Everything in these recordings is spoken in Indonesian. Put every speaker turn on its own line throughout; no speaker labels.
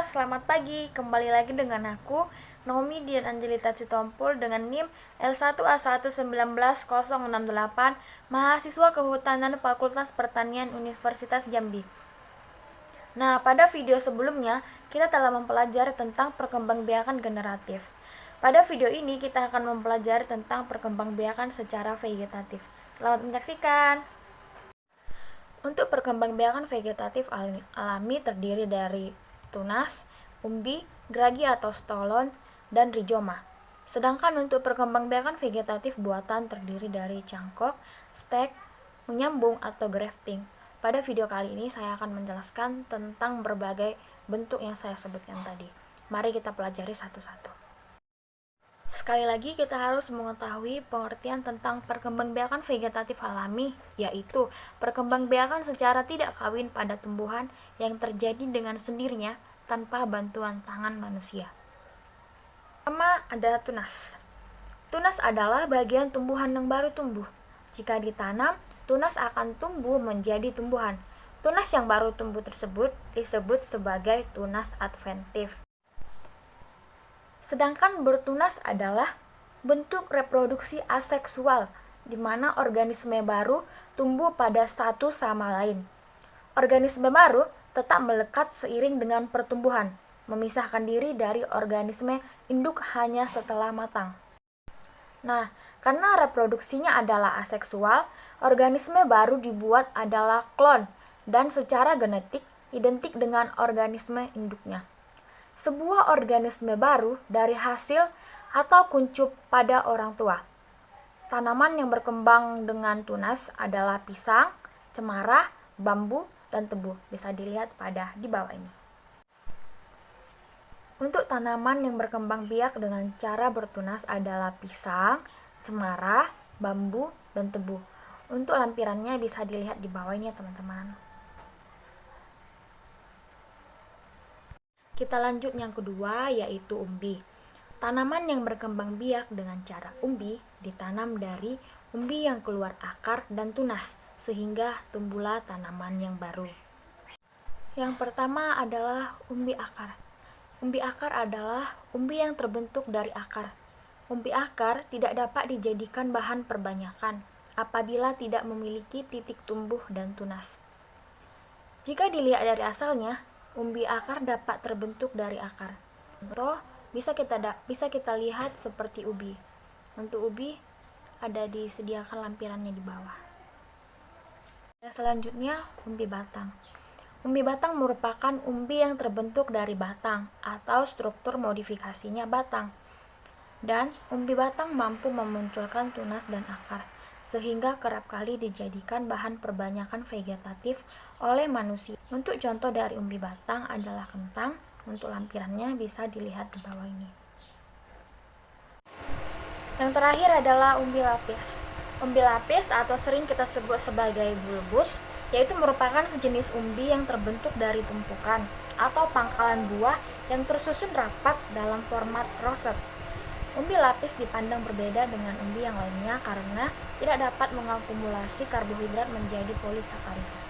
selamat pagi. Kembali lagi dengan aku, Naomi Dian Angelita Sitompul dengan NIM L1A1191068, mahasiswa Kehutanan Fakultas Pertanian Universitas Jambi. Nah, pada video sebelumnya, kita telah mempelajari tentang perkembangbiakan generatif. Pada video ini, kita akan mempelajari tentang perkembangbiakan secara vegetatif. Selamat menyaksikan. Untuk perkembangbiakan vegetatif alami terdiri dari tunas, umbi, geragi atau stolon, dan rizoma. Sedangkan untuk perkembangbiakan vegetatif buatan terdiri dari cangkok, stek, menyambung atau grafting. Pada video kali ini saya akan menjelaskan tentang berbagai bentuk yang saya sebutkan tadi. Mari kita pelajari satu-satu. Sekali lagi kita harus mengetahui pengertian tentang perkembangbiakan vegetatif alami, yaitu perkembangbiakan secara tidak kawin pada tumbuhan yang terjadi dengan sendirinya tanpa bantuan tangan manusia. Pertama ada tunas. Tunas adalah bagian tumbuhan yang baru tumbuh. Jika ditanam, tunas akan tumbuh menjadi tumbuhan. Tunas yang baru tumbuh tersebut disebut sebagai tunas adventif. Sedangkan bertunas adalah bentuk reproduksi aseksual, di mana organisme baru tumbuh pada satu sama lain. Organisme baru tetap melekat seiring dengan pertumbuhan, memisahkan diri dari organisme induk hanya setelah matang. Nah, karena reproduksinya adalah aseksual, organisme baru dibuat adalah klon dan secara genetik identik dengan organisme induknya. Sebuah organisme baru dari hasil atau kuncup pada orang tua. Tanaman yang berkembang dengan tunas adalah pisang, cemara, bambu, dan tebu. Bisa dilihat di bawah ini. Untuk tanaman yang berkembang biak dengan cara bertunas adalah pisang, cemara, bambu, dan tebu. Untuk lampirannya bisa dilihat di bawah ini ya teman-teman. Kita lanjut yang kedua, yaitu umbi. Tanaman yang berkembang biak dengan cara umbi ditanam dari umbi yang keluar akar dan tunas, sehingga tumbuhlah tanaman yang baru. Yang pertama adalah umbi akar. Umbi akar adalah umbi yang terbentuk dari akar. Umbi akar tidak dapat dijadikan bahan perbanyakan apabila tidak memiliki titik tumbuh dan tunas. Jika dilihat dari asalnya, umbi akar dapat terbentuk dari akar. Contoh, bisa kita lihat seperti ubi. Untuk ubi ada disediakan lampirannya di bawah. Selanjutnya, umbi batang. Umbi batang merupakan umbi yang terbentuk dari batang atau struktur modifikasinya batang. Dan umbi batang mampu memunculkan tunas dan akar, sehingga kerap kali dijadikan bahan perbanyakan vegetatif oleh manusia. Untuk contoh dari umbi batang adalah kentang. Untuk lampirannya bisa dilihat di bawah ini. Yang terakhir adalah umbi lapis. Umbi lapis atau sering kita sebut sebagai bulbus, yaitu merupakan sejenis umbi yang terbentuk dari tumpukan atau pangkalan buah yang tersusun rapat dalam format roset. Umbi lapis dipandang berbeda dengan umbi yang lainnya karena tidak dapat mengakumulasi karbohidrat menjadi polisakarida.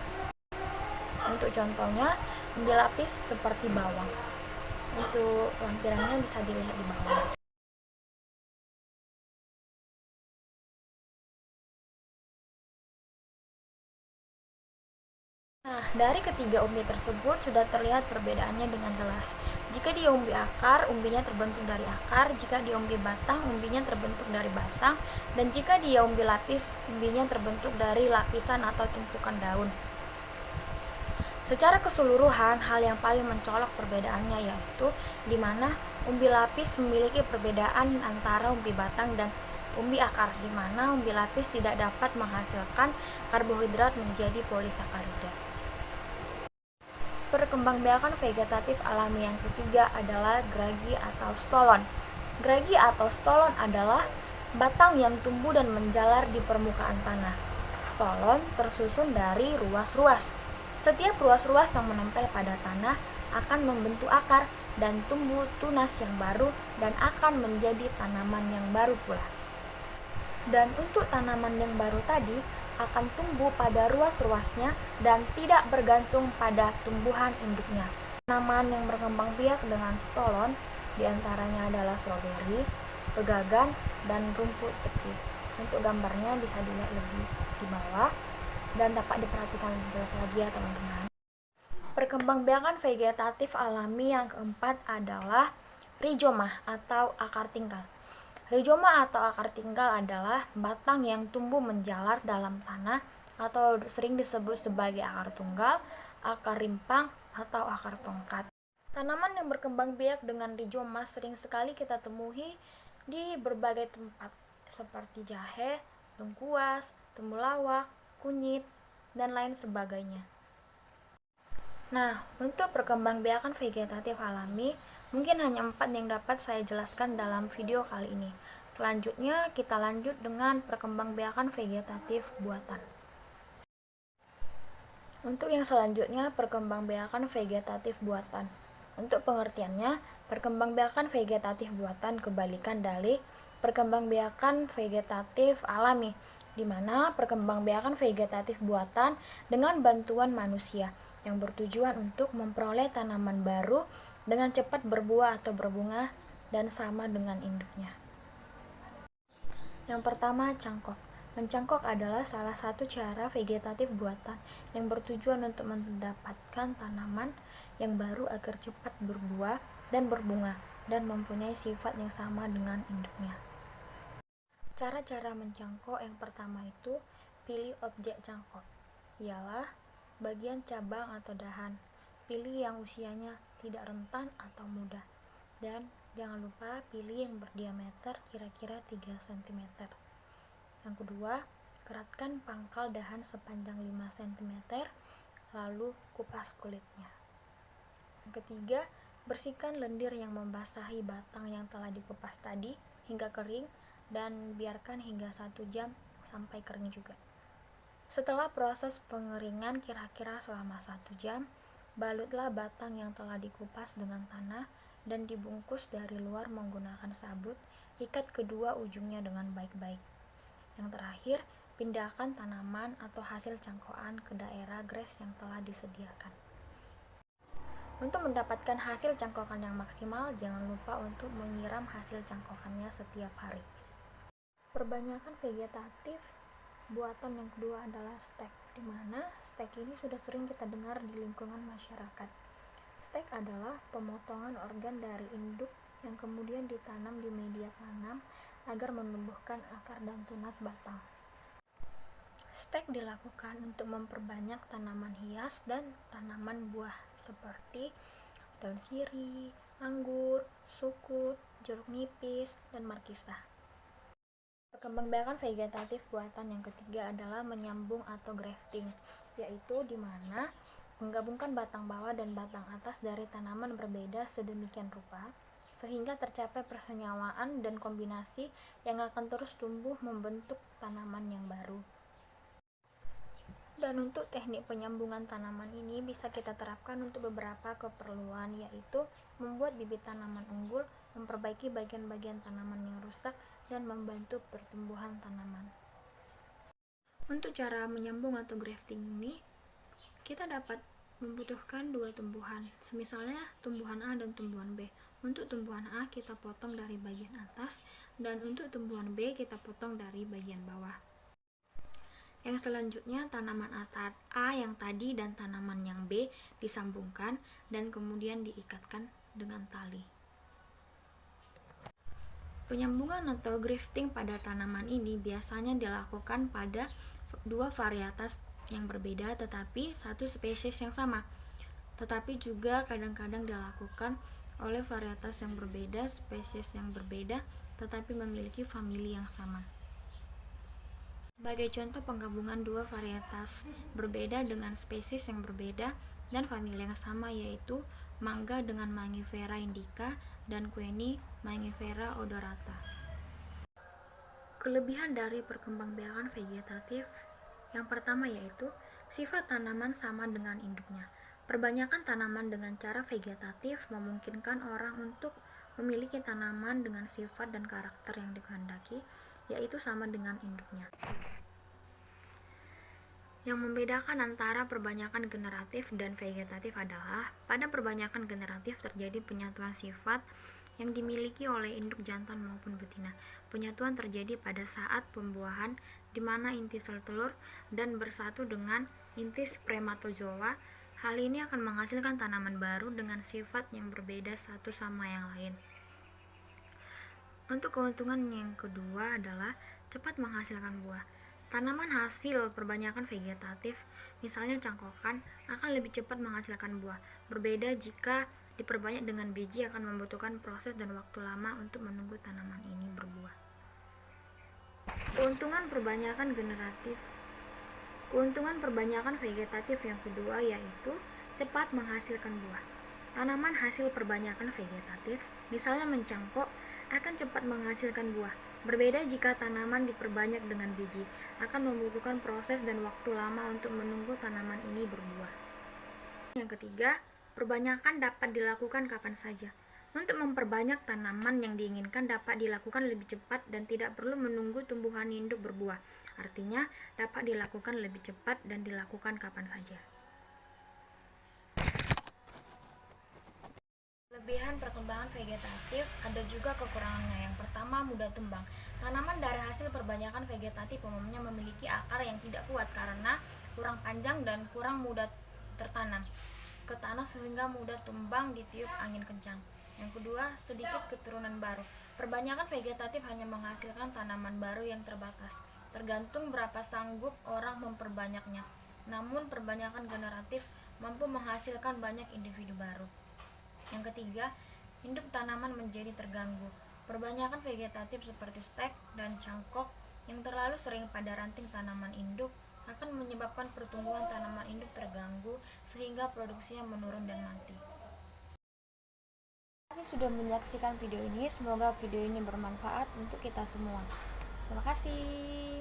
Untuk contohnya, umbi lapis seperti bawang. Untuk lampirannya bisa dilihat di bawah. Nah, dari ketiga umbi tersebut sudah terlihat perbedaannya dengan jelas. Jika dia umbi akar, umbinya terbentuk dari akar. Jika dia umbi batang, umbinya terbentuk dari batang. Dan jika dia umbi lapis, umbinya terbentuk dari lapisan atau tumpukan daun. Secara keseluruhan, hal yang paling mencolok perbedaannya yaitu di mana umbi lapis memiliki perbedaan antara umbi batang dan umbi akar, di mana umbi lapis tidak dapat menghasilkan karbohidrat menjadi polisakarida. Perkembangbiakan vegetatif alami yang ketiga adalah geragi atau stolon. Geragi atau stolon adalah batang yang tumbuh dan menjalar di permukaan tanah. Stolon tersusun dari ruas-ruas. Setiap ruas-ruas yang menempel pada tanah akan membentuk akar dan tumbuh tunas yang baru dan akan menjadi tanaman yang baru pula. Dan untuk tanaman yang baru tadi akan tumbuh pada ruas-ruasnya dan tidak bergantung pada tumbuhan induknya. Tanaman yang berkembang biak dengan stolon diantaranya adalah stroberi, pegagan, dan rumput kecil. Untuk gambarnya bisa dilihat lebih di bawah dan dapat diperhatikan lebih jelas lagi ya teman-teman. Perkembangbiakan vegetatif alami yang keempat adalah rizoma atau akar tinggal. Rizoma atau akar tinggal adalah batang yang tumbuh menjalar dalam tanah atau sering disebut sebagai akar tunggal, akar rimpang, atau akar tongkat. Tanaman yang berkembang biak dengan rizoma sering sekali kita temui di berbagai tempat seperti jahe, lengkuas, temulawak, kunyit, dan lain sebagainya. Nah, untuk perkembangbiakan vegetatif alami, mungkin hanya 4 yang dapat saya jelaskan dalam video kali ini. Selanjutnya, kita lanjut dengan perkembangbiakan vegetatif buatan. Untuk yang selanjutnya, perkembangbiakan vegetatif buatan. Untuk pengertiannya, perkembangbiakan vegetatif buatan kebalikan dari perkembangbiakan vegetatif alami, di mana perkembangbiakan vegetatif buatan dengan bantuan manusia yang bertujuan untuk memperoleh tanaman baru dengan cepat berbuah atau berbunga dan sama dengan induknya. Yang pertama, cangkok. Mencangkok adalah salah satu cara vegetatif buatan yang bertujuan untuk mendapatkan tanaman yang baru agar cepat berbuah dan berbunga dan mempunyai sifat yang sama dengan induknya. Cara-cara mencangkok yang pertama itu, pilih objek cangkok, ialah bagian cabang atau dahan. Pilih yang usianya tidak rentan atau muda. Dan jangan lupa pilih yang berdiameter kira-kira 3 cm. Yang kedua, keratkan pangkal dahan sepanjang 5 cm, lalu kupas kulitnya. Yang ketiga, bersihkan lendir yang membasahi batang yang telah dikupas tadi hingga kering dan biarkan hingga 1 jam sampai kering juga. Setelah proses pengeringan kira-kira selama 1 jam, balutlah batang yang telah dikupas dengan tanah dan dibungkus dari luar menggunakan sabut. Ikat kedua ujungnya dengan baik-baik. Yang terakhir, pindahkan tanaman atau hasil cangkokan ke daerah gres yang telah disediakan. Untuk mendapatkan hasil cangkokan yang maksimal, jangan lupa untuk menyiram hasil cangkokannya setiap hari. Perbanyakan vegetatif buatan yang kedua adalah stek, di mana stek ini sudah sering kita dengar di lingkungan masyarakat. Stek adalah pemotongan organ dari induk yang kemudian ditanam di media tanam agar menumbuhkan akar dan tunas batang. Stek dilakukan untuk memperbanyak tanaman hias dan tanaman buah seperti daun sirih, anggur, sukut, jeruk nipis, dan markisa. Perkembangbiakan vegetatif buatan yang ketiga adalah menyambung atau grafting, yaitu di mana menggabungkan batang bawah dan batang atas dari tanaman berbeda sedemikian rupa sehingga tercapai persenyawaan dan kombinasi yang akan terus tumbuh membentuk tanaman yang baru. Dan untuk teknik penyambungan tanaman ini bisa kita terapkan untuk beberapa keperluan, yaitu membuat bibit tanaman unggul, memperbaiki bagian-bagian tanaman yang rusak, dan membantu pertumbuhan tanaman. Untuk cara menyambung atau grafting ini, kita dapat membutuhkan 2 tumbuhan, semisalnya tumbuhan A dan tumbuhan B. Untuk tumbuhan A kita potong dari bagian atas, dan untuk tumbuhan B kita potong dari bagian bawah. Yang selanjutnya, tanaman A yang tadi dan tanaman yang B disambungkan dan kemudian diikatkan dengan tali. Penyambungan atau grafting pada tanaman ini biasanya dilakukan pada 2 varietas yang berbeda tetapi satu spesies yang sama. Tetapi juga kadang-kadang dilakukan oleh varietas yang berbeda, spesies yang berbeda, tetapi memiliki famili yang sama. Sebagai contoh penggabungan 2 varietas berbeda dengan spesies yang berbeda dan famili yang sama, yaitu mangga dengan Mangifera indica dan kueni Mangifera odorata. Kelebihan dari perkembangbiakan vegetatif yang pertama yaitu sifat tanaman sama dengan induknya. Perbanyakan tanaman dengan cara vegetatif memungkinkan orang untuk memiliki tanaman dengan sifat dan karakter yang dikehendaki, yaitu sama dengan induknya. Yang membedakan antara perbanyakan generatif dan vegetatif adalah pada perbanyakan generatif terjadi penyatuan sifat yang dimiliki oleh induk jantan maupun betina. Penyatuan terjadi pada saat pembuahan di mana inti sel telur dan bersatu dengan inti spermatozoa. Hal ini akan menghasilkan tanaman baru dengan sifat yang berbeda satu sama yang lain. Untuk keuntungan yang kedua adalah cepat menghasilkan buah. Tanaman hasil perbanyakan vegetatif, misalnya cangkokan, akan lebih cepat menghasilkan buah. Berbeda jika diperbanyak dengan biji akan membutuhkan proses dan waktu lama untuk menunggu tanaman ini berbuah. Keuntungan perbanyakan generatif. Keuntungan perbanyakan vegetatif yang kedua yaitu cepat menghasilkan buah. Tanaman hasil perbanyakan vegetatif, misalnya mencangkok, akan cepat menghasilkan buah. Berbeda jika tanaman diperbanyak dengan biji, akan membutuhkan proses dan waktu lama untuk menunggu tanaman ini berbuah. Yang ketiga, perbanyakan dapat dilakukan kapan saja. Untuk memperbanyak tanaman yang diinginkan dapat dilakukan lebih cepat dan tidak perlu menunggu tumbuhan induk berbuah. Artinya, dapat dilakukan lebih cepat dan dilakukan kapan saja. Kelebihan perkembangan vegetatif ada juga kekurangannya. Yang pertama, mudah tumbang. Tanaman dari hasil perbanyakan vegetatif umumnya memiliki akar yang tidak kuat karena kurang panjang dan kurang mudah tertanam ke tanah sehingga mudah tumbang ditiup angin kencang. Yang kedua, sedikit keturunan baru. Perbanyakan vegetatif hanya menghasilkan tanaman baru yang terbatas, tergantung berapa sanggup orang memperbanyaknya. Namun perbanyakan generatif mampu menghasilkan banyak individu baru. Yang ketiga, induk tanaman menjadi terganggu. Perbanyakan vegetatif seperti stek dan cangkok yang terlalu sering pada ranting tanaman induk akan menyebabkan pertumbuhan tanaman induk terganggu sehingga produksinya menurun dan mati. Terima kasih sudah menyaksikan video ini. Semoga video ini bermanfaat untuk kita semua. Terima kasih.